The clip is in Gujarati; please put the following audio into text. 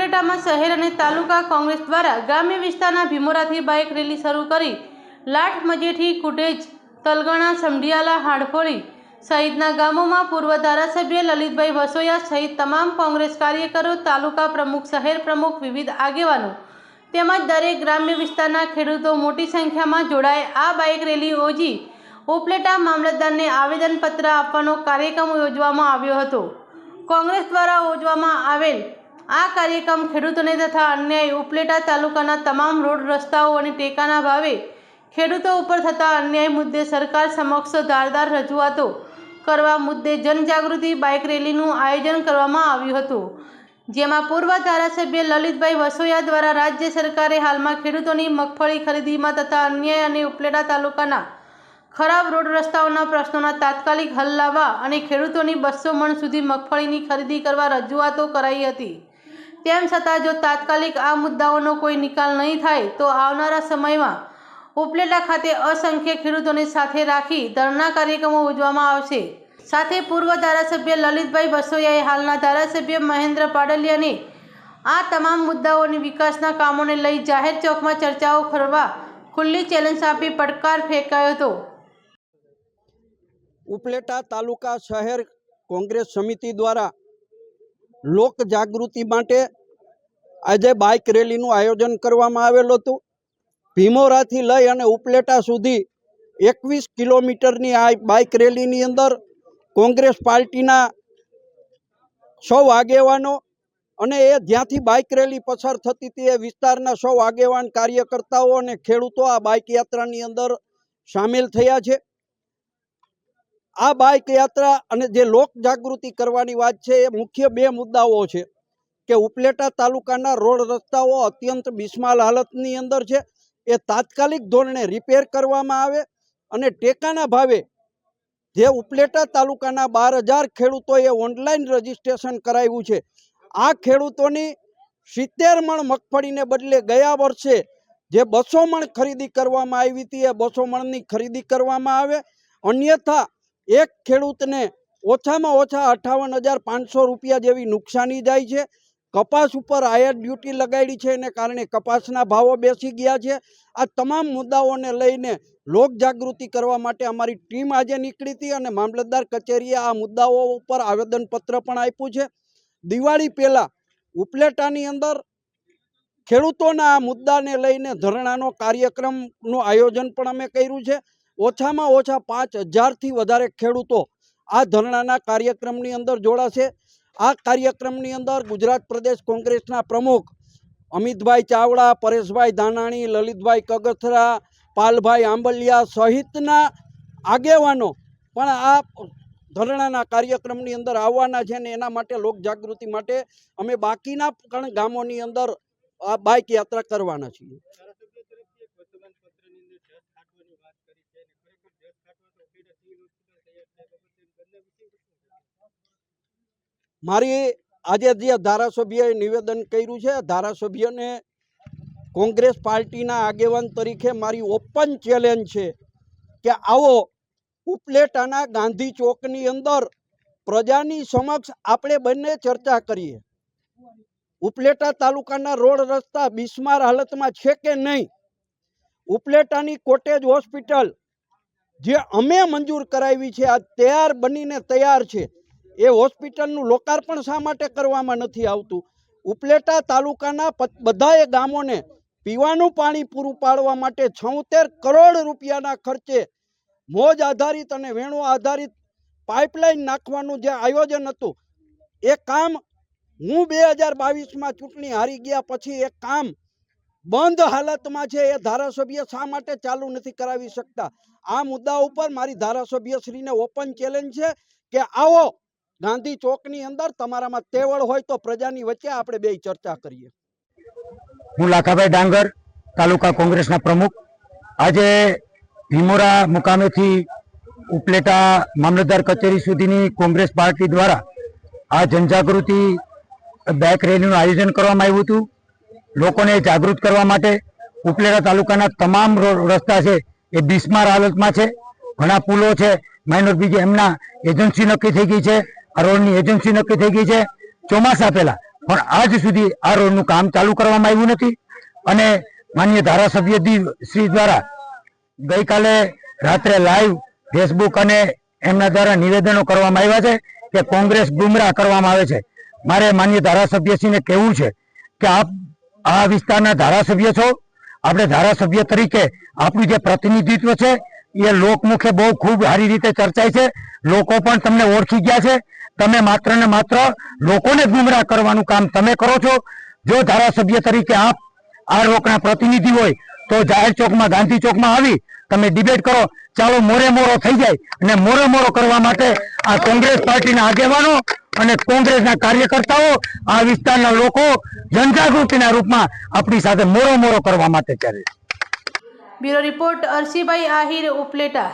ઉપલેટામાં શહેર અને તાલુકા કોંગ્રેસ દ્વારા ગ્રામ્ય વિસ્તારના ભીમોરાથી બાઇક રેલી શરૂ કરી લાઠ મજેઠી કુટેજ તલગણા સમઢિયાલા હાડફોળી સહિતના ગામોમાં પૂર્વ ધારાસભ્ય લલિતભાઈ વસોયા સહિત તમામ કોંગ્રેસ કાર્યકરો, તાલુકા પ્રમુખ, શહેર પ્રમુખ, વિવિધ આગેવાનો તેમજ દરેક ગ્રામ્ય વિસ્તારના ખેડૂતો મોટી સંખ્યામાં જોડાય આ બાઇક રેલી યોજી ઉપલેટા મામલતદારને આવેદનપત્ર આપવાનો કાર્યક્રમ યોજવામાં આવ્યો હતો। કોંગ્રેસ દ્વારા યોજવામાં આવેલ આ કાર્યક્રમ ખેડૂતોને તથા અન્યાય ઉપલેટા તાલુકાના તમામ રોડ રસ્તાઓ અને ટેકાના ભાવે ખેડૂતો ઉપર થતા અન્યાય મુદ્દે સરકાર સમક્ષ ધારદાર રજૂઆતો કરવા મુદ્દે જનજાગૃતિ બાઇક રેલીનું આયોજન કરવામાં આવ્યું હતું, જેમાં પૂર્વ ધારાસભ્ય લલિતભાઈ વસોયા દ્વારા રાજ્ય સરકારે હાલમાં ખેડૂતોની મગફળી ખરીદીમાં તથા અન્યાય અને ઉપલેટા તાલુકાના ખરાબ રોડ રસ્તાઓના પ્રશ્નોના તાત્કાલિક હલ લાવવા અને ખેડૂતોની 200 મણ સુધી મગફળીની ખરીદી કરવા રજૂઆતો કરાઈ હતી। તેમ છતાં જો તાત્કાલિક આ મુદ્દાઓનો કોઈ નિકાલ નહીં થાય તો આવનારા સમયમાં ઉપલેટા ખાતે અસંખ્ય ખેડૂતોને સાથે રાખી ધરણા કાર્યક્રમો યોજવામાં આવશે। સાથે પૂર્વ ધારાસભ્ય લલિતભાઈ વસોયાએ હાલના ધારાસભ્ય મહેન્દ્ર પાડલિયાને આ તમામ મુદ્દાઓની વિકાસના કામોને લઈ જાહેર ચોકમાં ચર્ચાઓ કરવા ખુલ્લી ચેલેન્જ આપી પડકાર ફેંકાયો હતો। ઉપલેટા તાલુકા શહેર કોંગ્રેસ સમિતિ દ્વારા લોક જાગૃતિ માટે આજે બાઇક રેલીનું આયોજન કરવામાં આવેલું હતું। ભીમોરાથી લઈ અને ઉપલેટા સુધી 21 કિલોમીટરની આ બાઇક રેલીની અંદર કોંગ્રેસ પાર્ટીના સૌ આગેવાનો અને એ જ્યાંથી બાઇક રેલી પસાર થતી હતી એ વિસ્તારના સૌ આગેવાન, કાર્યકર્તાઓ અને ખેડૂતો આ બાઇક યાત્રાની અંદર સામેલ થયા છે। આ બાઇક યાત્રા અને જે લોક જાગૃતિ કરવાની વાત છે એ મુખ્ય 2 મુદ્દાઓ છે કે ઉપલેટા તાલુકાના રોડ રસ્તાઓ અત્યંત બિસ્માલ હાલતની અંદર છે, એ તાત્કાલિક ધોરણે રિપેર કરવામાં આવે અને ટેકાના ભાવે જે ઉપલેટા તાલુકાના 12,000 ખેડૂતોએ ઓનલાઈન રજીસ્ટ્રેશન કરાવ્યું છે, આ ખેડૂતોની 70 મણ મગફળીને બદલે ગયા વર્ષે જે 200 મણ ખરીદી કરવામાં આવી હતી એ 200 મણની ખરીદી કરવામાં આવે, અન્યથા એક ખેડૂતને ઓછામાં ઓછા 58,500 રૂપિયા જેવી નુકસાની જાય છે। કપાસ ઉપર આયાત ડ્યુટી લગાડી છે, એને કારણે કપાસના ભાવો બેસી ગયા છે। આ તમામ મુદ્દાઓને લઈને લોક જાગૃતિ કરવા માટે અમારી ટીમ આજે નીકળી હતી અને મામલતદાર કચેરીએ આ મુદ્દાઓ ઉપર આવેદનપત્ર પણ આપ્યું છે। દિવાળી પહેલાં ઉપલેટાની અંદર ખેડૂતોના આ મુદ્દાને લઈને ધરણાનો કાર્યક્રમનું આયોજન પણ અમે કર્યું છે। ઓછામાં ઓછા 5,000થી વધારે ખેડૂતો આ ધરણાના કાર્યક્રમની અંદર જોડાશે। આ કાર્યક્રમની અંદર ગુજરાત પ્રદેશ કોંગ્રેસના પ્રમુખ અમિતભાઈ ચાવડા, પરેશભાઈ ધાનાણી, લલિતભાઈ કગથરા, પાલભાઈ આંબલિયા સહિતના આગેવાનો પણ આ ધરણાના કાર્યક્રમની અંદર આવવાના છે ને એના માટે લોક જાગૃતિ માટે અમે બાકીના પણ ગામોની અંદર આ બાઇક યાત્રા કરવાના છીએ। મારી આજે જે ધારાસભ્યએ નિવેદન કર્યું છે, ધારાસભ્યને કોંગ્રેસ પાર્ટીના આગેવાન તરીકે મારી ઓપન ચેલેન્જ છે કે આવો ઉપલેટાના ગાંધી ચોકની અંદર પ્રજાની સમક્ષ આપણે બંને ચર્ચા કરીએ। ઉપલેટા તાલુકાના રોડ રસ્તા બિસ્માર હાલતમાં છે કે નહીં? ઉપલેટાની કોટેજ હોસ્પિટલ જે અમે મંજૂર કરાવી છે, આ તૈયાર બનીને તૈયાર છે, એ હોસ્પિટલનું લોકાર્પણ શા માટે કરવામાં નથી આવતું? ઉપલેટા તાલુકાના બધાએ ગામોને પીવાનું પાણી પૂરું પાડવા માટે 76 કરોડ રૂપિયાના ખર્ચે મોજ આધારિત અને વેણુ આધારિત પાઇપલાઇન નાખવાનું જે આયોજન હતું, એ કામ હું 2022માં ચૂંટણી હારી ગયા પછી એ કામ બંધ હાલતમાં છે। એ ધારાસભ્ય શા માટે ચાલુ નથી કરાવી શકતા? આ મુદ્દા ઉપર મારી ધારાસભ્યશ્રીને ઓપન ચેલેન્જ છે કે આવો ગાંધી ચોકની અંદર તમારામાં તેવડ હોય તો પ્રજાની વચ્ચે આપણે બે ચર્ચા કરીએ। હું લાખાભાઈ ડાંગર, તાલુકા કોંગ્રેસના પ્રમુખ, આજે ભીમોરા મુકામેથી ઉપલેટા મામલતદાર કચેરી સુધીની કોંગ્રેસ પાર્ટી દ્વારા આ જનજાગૃતિ બાઇક રેલીનું આયોજન કરવામાં આવ્યું હતું। લોકોને જાગૃત કરવા માટે ઉપલેટા તાલુકાના તમામ રસ્તા છે એ બિસ્માર હાલતમાં છે, ઘણા પુલો છે, માઇનોર બ્રિજ એમના એજન્સી નક્કી થઈ ગઈ છે, આ રોડની એજન્સી નક્કી થઈ ગઈ છે। ચોમાસા પહેલા પણ આજ સુધી આ રોડનું કામ ચાલુ કરવામાં આવ્યું નથી. અને માનનીય ધારાસભ્ય શ્રી દ્વારા ગઈકાલે રાત્રે લાઈવ ફેસબુક અને એમના દ્વારા નિવેદનો કરવામાં આવ્યા છે કે કોંગ્રેસ ગુમરાહ કરવામાં આવે છે. મારે માનનીય ધારાસભ્યશ્રીને કહેવું છે કે આપ આ વિસ્તારના ધારાસભ્ય છો. આપણે ધારાસભ્ય તરીકે આપણું જે પ્રતિનિધિત્વ છે એ લોકમુખે બહુ ખૂબ સારી રીતે ચર્ચાય છે. લોકો પણ તમને ઓળખી ગયા છે. તમે માત્ર ને માત્ર લોકોને ગુમરાહ કરવાનું કામ તમે કરો છો. જો ધારાસભ્ય તરીકે આપ આ લોકના પ્રતિનિધિ હોય તો જાહેર ચોકમાં, ગાંધી ચોકમાં આવી તમે ડિબેટ કરો. ચાલો મોરે મોરો થઈ જાય. અને મોરે મોરો કરવા માટે આ કોંગ્રેસ પાર્ટીના આગેવાનો અને કોંગ્રેસના કાર્યકર્તાઓ, આ વિસ્તારના લોકો જનજાગૃતિના રૂપમાં આપણી સાથે મોરો મોરો કરવા માટે ચાલે. Bureau report Arsibhai Ahir Upleta.